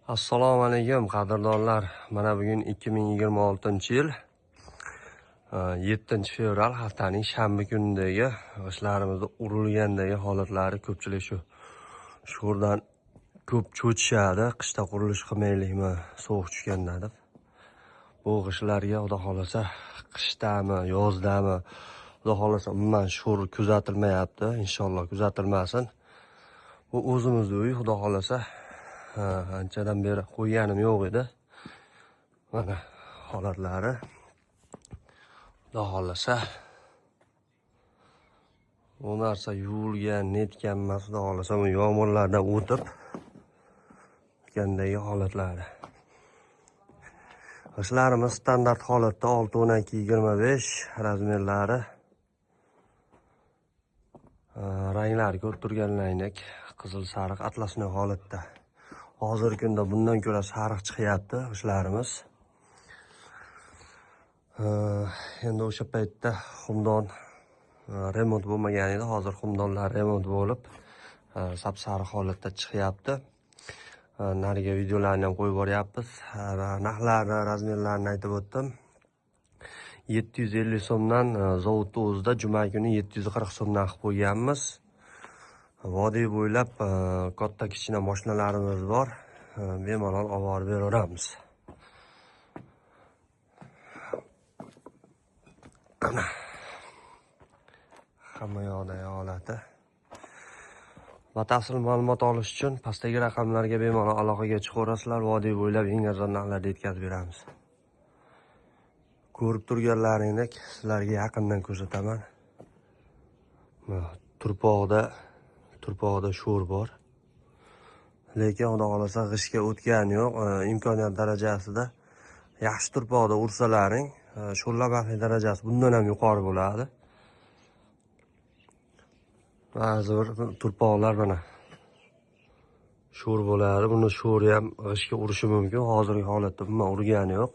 Assalomu alaykum qadrdonlar. Mana bugun 2026-yil 7-fevral haftaning shanba kunidagi g'ishtlarimizni urilgandagi holatlari ko'pchilik shu sho'rdan ko'p cho'chishadi. Qishda qurilish qilmaylikmi, sovuq tushganda deb. Bu g'ishtlarga xudo xolasa qishdami, yozdami, xudo xolasa umuman sho'r kuzatilmayapti. Inshaalloh kuzatilmasin. Bu o'zimizning uy, xudo xolasa anchadan beri qo'yganim yo'q edi. Mana holatlari. Xudo xolasa bu narsa yuvilgan, netgan emas, xudo xolasa bu yomg'irlardan o'tib gandagi holatlari. G'ishtlarimiz standart holatda 6-12-25 razmerlari. Ranglari ko'rib turganlaringdek qizil sariq atlasnoy holatda. Hozirgi kunda bundan ko'ra sariq chiqyapti g'ishtlarimiz. Endi o'sha paytda xumdon remont bo'lmagan edi. Hozir xumdonlar remont bo'lib, sap-sariq holatda chiqyapti. Nariga videolarni ham qo'yib boryapmiz. Narxlarni, razmerlarini aytib o'tdim. 750 so'mdan zavodni o'zida juma kuni 740 so'mdan qilib qo'yganmiz. Vodiy bo'ylab katta kichkina mashinalarimiz bor. Bemalol olib borib beraveramiz. Hamma yoqdagi holati. Batafsil ma'lumot olish uchun pastdagi raqamlarga bemalol aloqaga chiqaverasizlar. Vodiy bo'ylab eng arzon narxlarda yetkazib beramiz. Ko'rib turganlaringdek sizlarga yaqindan ko'rsataman. Turpoqda sho'r bor. Lekin xudo xolasa g'ishtga o'tgani yo'q. Imkoniyat darajasida yaxshi turpoqda ursalaring, sho'rlamaslik darajasi bundan ham yuqori bo'ladi. Ba'zi bir turpoqlar mana sho'r bo'ladi. Buni sho'ri ham g'ishtga urishi mumkin. Hozirgi holatda umuman urgani yo'q.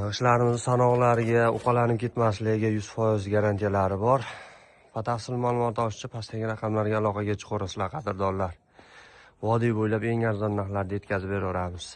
G'ishtlarimiz sanoqlariga uqalanib ketmasligiga 100% garantiyalari bor. Batafsil ma'lumot olishcha pastdagi raqamlarga aloqaga chiqaverasizlar qadrdonlar. Vodiy bo'ylab eng arzon narxlarda yetkazib beraveramiz.